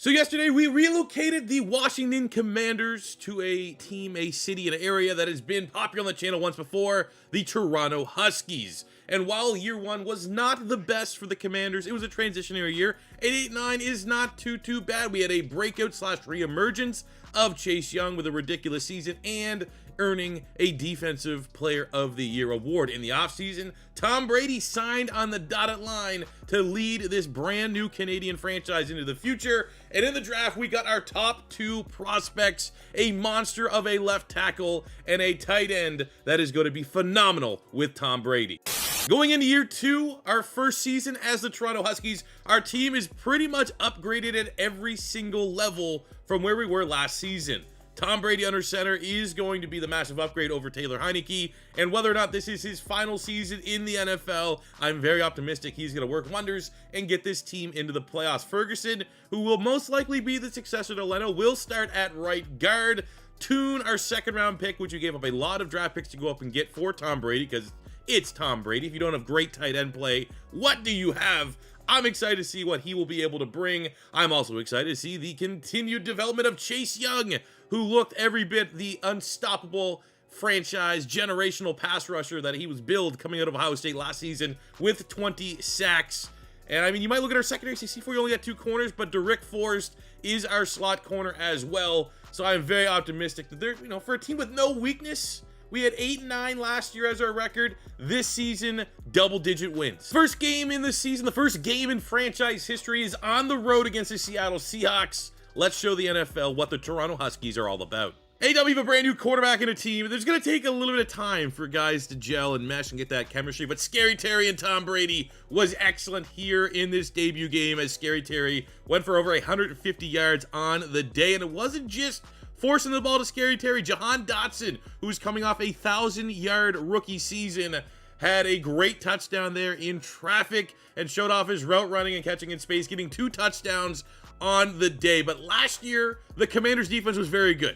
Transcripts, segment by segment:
So yesterday we relocated the Washington Commanders to a team, a city, an area that has been popular on the channel once before, the Toronto Huskies. And while year one was not the best for the Commanders, it was a transitionary year. 8-9 is not too bad. We had a breakout / re-emergence of Chase Young with a ridiculous season and earning a Defensive Player of the Year award. In the offseason, Tom Brady signed on the dotted line to lead this brand new Canadian franchise into the future. And in the draft, we got our top two prospects, a monster of a left tackle and a tight end that is going to be phenomenal with Tom Brady. Going into year two, our first season as the Toronto Huskies, our team is pretty much upgraded at every single level from where we were last season. Tom Brady under center is going to be the massive upgrade over Taylor Heinicke, and whether or not this is his final season in the NFL, I'm very optimistic he's going to work wonders and get this team into the playoffs. Ferguson, who will most likely be the successor to Leno, will start at right guard. Tune, our second round pick, which we gave up a lot of draft picks to go up and get for Tom Brady, because it's Tom Brady. If you don't have great tight end play, what do you have? I'm excited to see what he will be able to bring. I'm also excited to see the continued development of Chase Young, who looked every bit the unstoppable franchise generational pass rusher that he was billed coming out of Ohio State last season with 20 sacks. And I mean, you might look at our secondary CC4, you only got two corners, but Derrick Forrest is our slot corner as well. So I'm very optimistic that they're, for a team with no weakness. We had 8-9 last year as our record. This season, double-digit wins. First game in the season, the first game in franchise history is on the road against the Seattle Seahawks. Let's show the NFL what the Toronto Huskies are all about. AW, we have a brand new quarterback in a team. There's going to take a little bit of time for guys to gel and mesh and get that chemistry, but Scary Terry and Tom Brady was excellent here in this debut game as Scary Terry went for over 150 yards on the day, and it wasn't just forcing the ball to Scary Terry. Jahan Dotson, who's coming off a 1,000-yard rookie season, had a great touchdown there in traffic and showed off his route running and catching in space, getting 2 touchdowns on the day. But last year, the Commanders' defense was very good.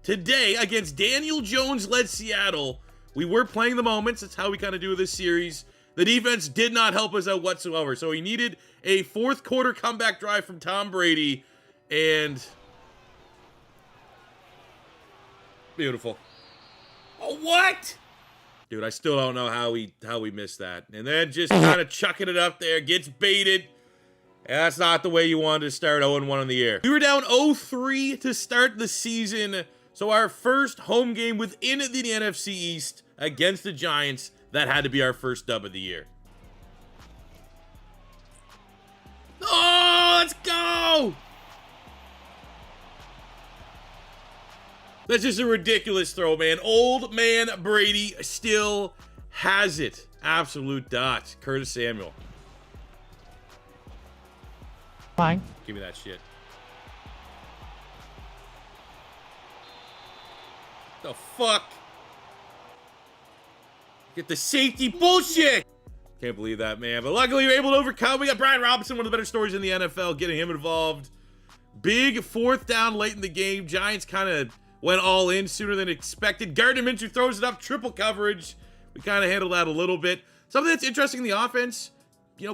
Today, against Daniel Jones-led Seattle, we were playing the moments. That's how we kind of do this series. The defense did not help us out whatsoever. So he needed a fourth quarter comeback drive from Tom Brady, and beautiful. Oh, what? Dude, I still don't know how we missed that. And then just kind of chucking it up there, gets baited. And that's not the way you wanted to start 0-1 in the year. We were down 0-3 to start the season. So our first home game within the NFC East against the Giants, that had to be our first dub of the year. Oh, let's go! That's just a ridiculous throw, man. Old man Brady still has it. Absolute dots. Curtis Samuel. Fine. Give me that shit. The fuck? Get the safety bullshit. Can't believe that, man. But luckily, we were able to overcome. We got Brian Robinson, one of the better stories in the NFL, getting him involved. Big fourth down late in the game. Giants kind of went all in sooner than expected. Gardner Minshew throws it up, triple coverage. We kind of handled that a little bit. Something that's interesting in the offense,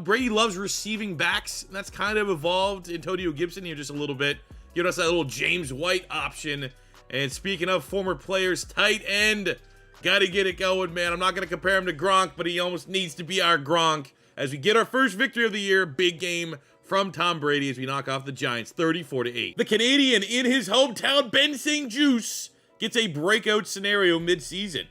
Brady loves receiving backs. And that's kind of evolved. Antonio Gibson here just a little bit. Giving us that little James White option. And speaking of former players, tight end. Got to get it going, man. I'm not going to compare him to Gronk, but he almost needs to be our Gronk. As we get our first victory of the year, big game from Tom Brady as we knock off the Giants 34-8. The Canadian in his hometown, Ben St. Juice, gets a breakout scenario mid-season.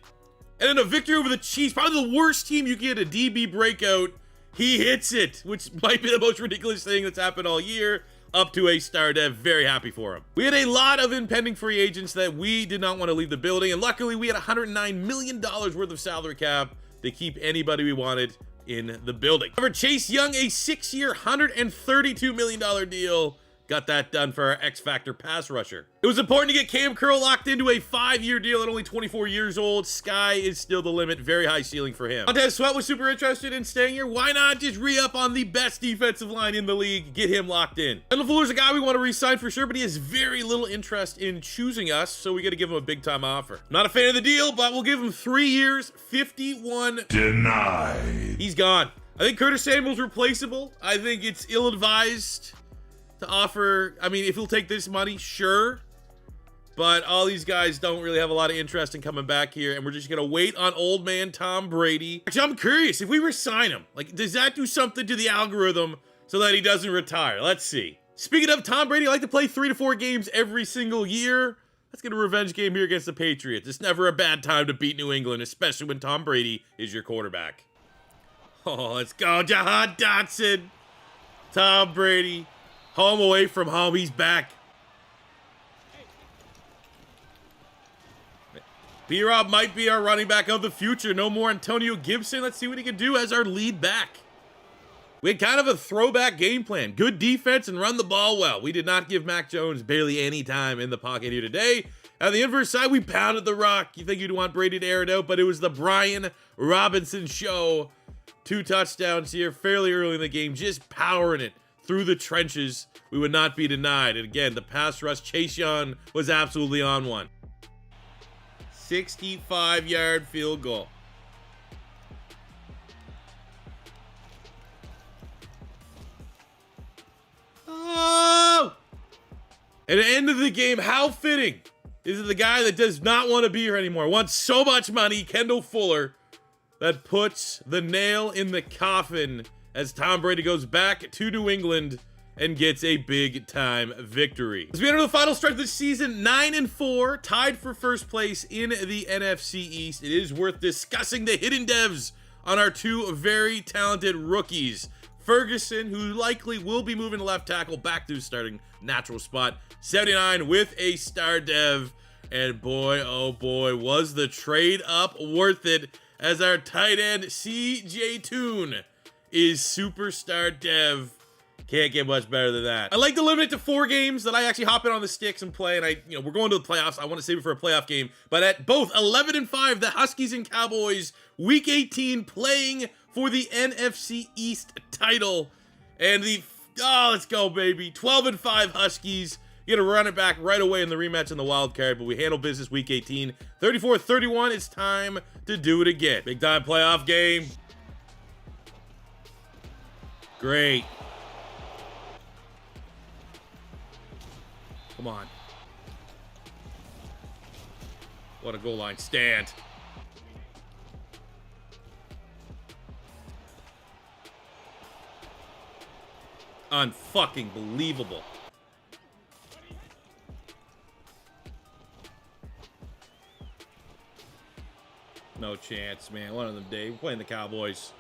And then a victory over the Chiefs, probably the worst team you can get a DB breakout. He hits it, which might be the most ridiculous thing that's happened all year. Up to a star dev, very happy for him. We had a lot of impending free agents that we did not want to leave the building, and luckily we had $109 million worth of salary cap to keep anybody we wanted in the building. However, Chase Young, a 6-year, $132 million deal, got that done for our X-Factor pass rusher. It was important to get Cam Curl locked into a 5-year deal at only 24 years old. Sky is still the limit. Very high ceiling for him. Montez Sweat was super interested in staying here. Why not just re-up on the best defensive line in the league? Get him locked in. And LaFleur's a guy we want to re-sign for sure, but he has very little interest in choosing us, so we got to give him a big-time offer. Not a fan of the deal, but we'll give him 3 years, 51. Denied. He's gone. I think Curtis Samuel's replaceable. I think it's ill-advised to offer. I mean, if he'll take this money, sure. But all these guys don't really have a lot of interest in coming back here, and we're just going to wait on old man Tom Brady. Actually, I'm curious, if we resign him, like, does that do something to the algorithm so that he doesn't retire? Let's see. Speaking of Tom Brady, I like to play 3 to 4 games every single year. Let's get a revenge game here against the Patriots. It's never a bad time to beat New England, especially when Tom Brady is your quarterback. Oh, let's go, Jahan Dotson. Tom Brady, home away from home, he's back. B-Rob might be our running back of the future. No more Antonio Gibson. Let's see what he can do as our lead back. We had kind of a throwback game plan. Good defense and run the ball well. We did not give Mac Jones barely any time in the pocket here today. On the inverse side, we pounded the rock. You think you'd want Brady to air it out, but it was the Brian Robinson show. 2 touchdowns here fairly early in the game, just powering it through the trenches. We would not be denied. And again, the pass rush, Chase Young was absolutely on one. 65-yard field goal. Oh! At the end of the game, how fitting is it the guy that does not want to be here anymore, wants so much money, Kendall Fuller, that puts the nail in the coffin as Tom Brady goes back to New England and gets a big-time victory. As we enter the final stretch of the season, 9-4, tied for first place in the NFC East. It is worth discussing the hidden devs on our 2 very talented rookies. Ferguson, who likely will be moving to left tackle back to his starting natural spot, 79 with a star dev. And boy, oh boy, was the trade up worth it, as our tight end CJ Toon is superstar dev. Can't get much better than that. I like to limit it to 4 games that I actually hop in on the sticks and play. And we're going to the playoffs. I want to save it for a playoff game. But at both 11-5, the Huskies and Cowboys, Week 18, playing for the NFC East title. And let's go, baby. 12-5 Huskies. You're going to run it back right away in the rematch in the wild card. But we handle business Week 18. 34-31. It's time to do it again. Big time playoff game. Great. Come on. What a goal line stand. Unfucking believable. No chance, man. One of them days. We're playing the Cowboys.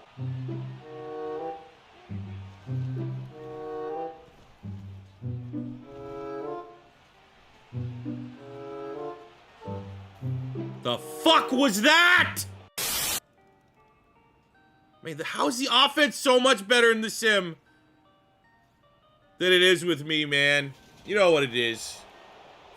The fuck was that? I mean, how is the offense so much better in the sim than it is with me, man? You know what it is.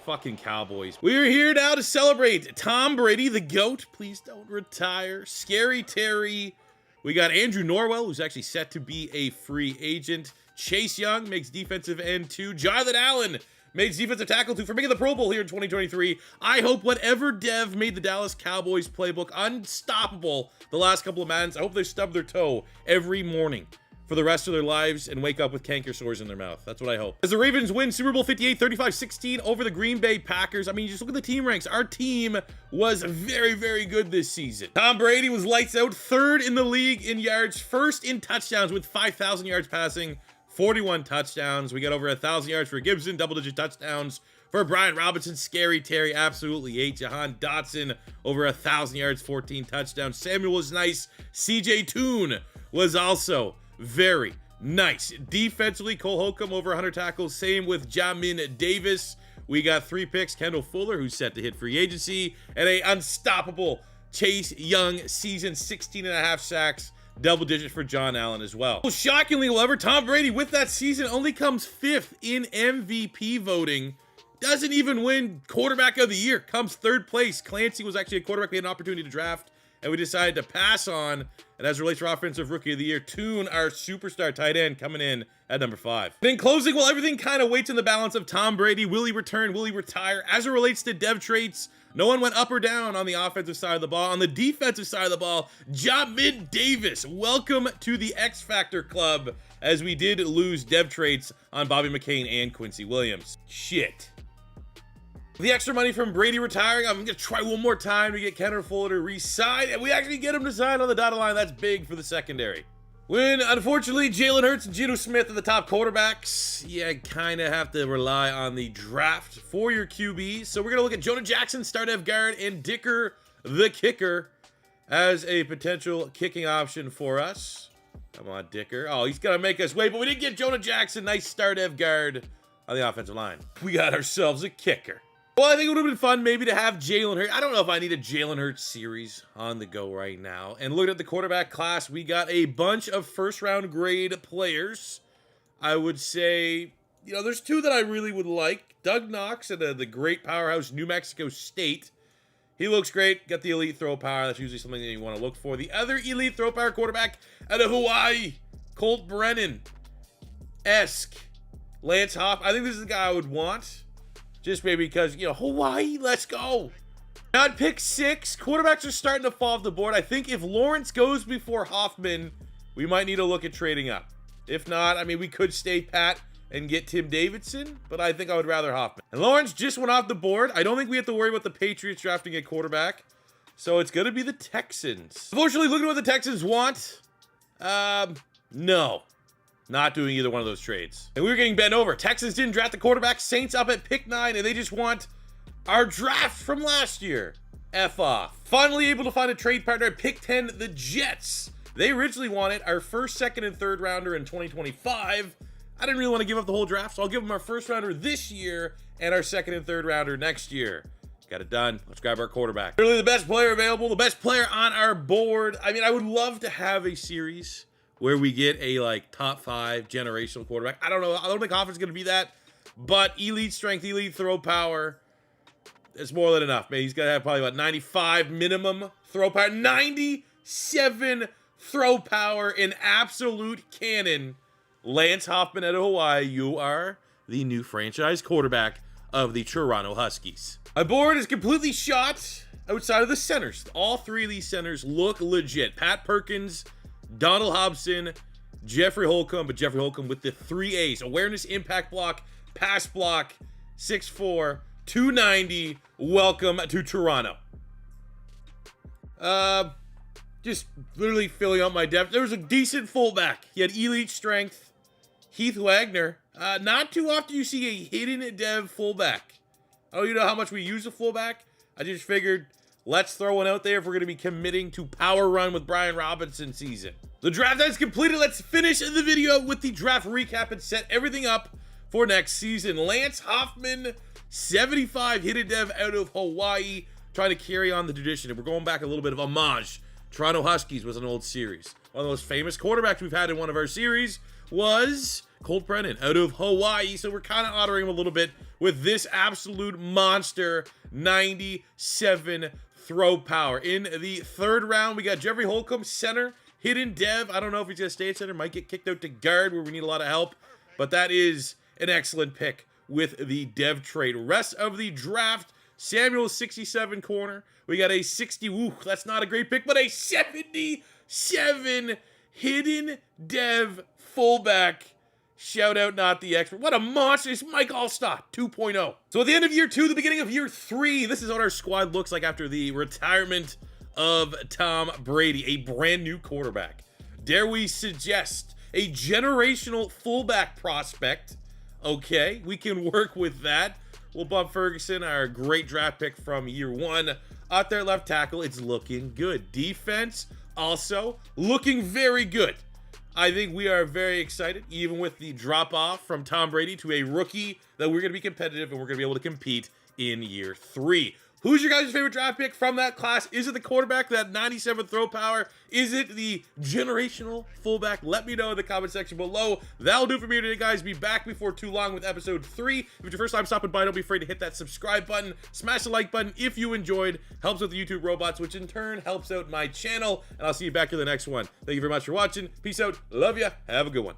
Fucking Cowboys. We're here now to celebrate Tom Brady, the GOAT. Please don't retire. Scary Terry. We got Andrew Norwell, who's actually set to be a free agent. Chase Young makes defensive end 2. Jonathan Allen makes defensive tackle 2 for making the Pro Bowl here in 2023. I hope whatever dev made the Dallas Cowboys playbook unstoppable the last couple of Maddens, I hope they stub their toe every morning for the rest of their lives and wake up with canker sores in their mouth. That's what I hope. As the Ravens win Super Bowl 58, 35-16 over the Green Bay Packers. I mean, just look at the team ranks. Our team was very, very good this season. Tom Brady was lights out, 3rd in the league in yards, 1st in touchdowns with 5,000 yards passing, 41 touchdowns. We got over 1,000 yards for Gibson, double-digit touchdowns for Brian Robinson. Scary Terry, absolutely 8. Jahan Dotson, over 1,000 yards, 14 touchdowns. Samuel was nice. CJ Toon was also very nice. Defensively, Cole Holcomb, over 100 tackles. Same with Jamin Davis. We got 3 picks. Kendall Fuller, who's set to hit free agency. And a unstoppable Chase Young season, 16.5 sacks. Double-digit for John Allen as well. Shockingly, however, Tom Brady with that season only comes 5th in MVP voting. Doesn't even win quarterback of the year. Comes 3rd place. Clancy was actually a quarterback we had an opportunity to draft, and we decided to pass on. And as it relates to our offensive rookie of the year, Toon, our superstar tight end, coming in at number 5. And in closing, well, everything kind of waits in the balance of Tom Brady. Will he return? Will he retire? As it relates to dev traits, no one went up or down on the offensive side of the ball. On the defensive side of the ball, Jamin Davis, welcome to the X Factor Club. as we did lose dev traits on Bobby McCain and Quincy Williams. Shit. The extra money from Brady retiring, I'm gonna try one more time to get Kenner Fuller to re-sign, and we actually get him to sign on the dotted line. That's big for the secondary. When, unfortunately, Jalen Hurts and Geno Smith are the top quarterbacks, you kind of have to rely on the draft for your QBs. So we're going to look at Jonah Jackson, Stardev Guard, and Dicker the Kicker as a potential kicking option for us. Come on, Dicker. Oh, he's going to make us wait, but we did get Jonah Jackson, nice Stardev Guard on the offensive line. We got ourselves a kicker. Well, I think it would have been fun maybe to have Jalen Hurts. I don't know if I need a Jalen Hurts series on the go right now. And looking at the quarterback class, we got a bunch of first-round grade players. I would say, you know, there's two that I really would like. Doug Knox at the great powerhouse New Mexico State. He looks great. Got the elite throw power. That's usually something that you want to look for. The other elite throw power quarterback out of Hawaii, Colt Brennan-esque. Lance Hoff. I think this is the guy I would want. Just maybe because, you know, Hawaii, let's go. Now at pick 6, quarterbacks are starting to fall off the board. I think if Lawrence goes before Hoffman, we might need to look at trading up. If not, I mean, we could stay pat and get Tim Davidson, but I think I would rather Hoffman. And Lawrence just went off the board. I don't think we have to worry about the Patriots drafting a quarterback. So it's going to be the Texans. Unfortunately, looking at what the Texans want, no. Not doing either one of those trades. And we were getting bent over. Texans didn't draft the quarterback. Saints up at pick 9, and they just want our draft from last year. F off. Finally able to find a trade partner at pick 10, the Jets. They originally wanted our first, second, and third rounder in 2025. I didn't really want to give up the whole draft, so I'll give them our first rounder this year and our second and third rounder next year. Got it done. Let's grab our quarterback. Really the best player available, the best player on our board. I mean, I would love to have a series where we get a like top 5 generational quarterback. I don't know. I don't think Hoffman's going to be that, but elite strength, elite throw power, it's more than enough. Man, he's going to have probably about 95 minimum throw power, 97 throw power, an absolute cannon. Lance Hoffman out of Hawaii, you are the new franchise quarterback of the Toronto Huskies. My board is completely shot outside of the centers. All 3 of these centers look legit. Pat Perkins, Donald Hobson, Jeffrey Holcomb, but Jeffrey Holcomb with the 3 A's. Awareness, impact block, pass block, 6'4", 290. Welcome to Toronto. Just literally filling out my depth. There was a decent fullback. He had elite strength. Heath Wagner. Not too often you see a hidden dev fullback. I don't even know how much we use a fullback. I just figured let's throw one out there if we're going to be committing to power run with Brian Robinson season. The draft is completed. Let's finish the video with the draft recap and set everything up for next season. Lance Hoffman, 75 hidden dev out of Hawaii, trying to carry on the tradition. And we're going back a little bit of homage. Toronto Huskies was an old series. One of the most famous quarterbacks we've had in one of our series was Colt Brennan out of Hawaii. So we're kind of honoring him a little bit with this absolute monster 97 throw power. In the 3rd round, we got Jeffrey Holcomb, center, hidden dev. I don't know if he's going to stay at center. Might get kicked out to guard where we need a lot of help. But that is an excellent pick with the dev trade. Rest of the draft, Samuel 67 corner. We got a 60, woo, that's not a great pick, but a 77 hidden dev fullback. Shout out, not the expert. What a monster. It's Mike Allstott 2.0. So at the end of year 2, the beginning of year 3, this is what our squad looks like after the retirement of Tom Brady, a brand new quarterback. Dare we suggest a generational fullback prospect? Okay, we can work with that. We'll bump Ferguson, our great draft pick from year 1. Out there left tackle, it's looking good. Defense, also looking very good. I think we are very excited, even with the drop-off from Tom Brady to a rookie, that we're going to be competitive and we're going to be able to compete in year 3. Who's your guys' favorite draft pick from that class? Is it the quarterback, that 97 throw power? Is it the generational fullback? Let me know in the comment section below. That'll do it for me today, guys. Be back before too long with episode 3. If it's your first time stopping by, don't be afraid to hit that subscribe button. Smash the like button if you enjoyed. Helps with the YouTube robots, which in turn helps out my channel. And I'll see you back in the next one. Thank you very much for watching. Peace out. Love ya. Have a good one.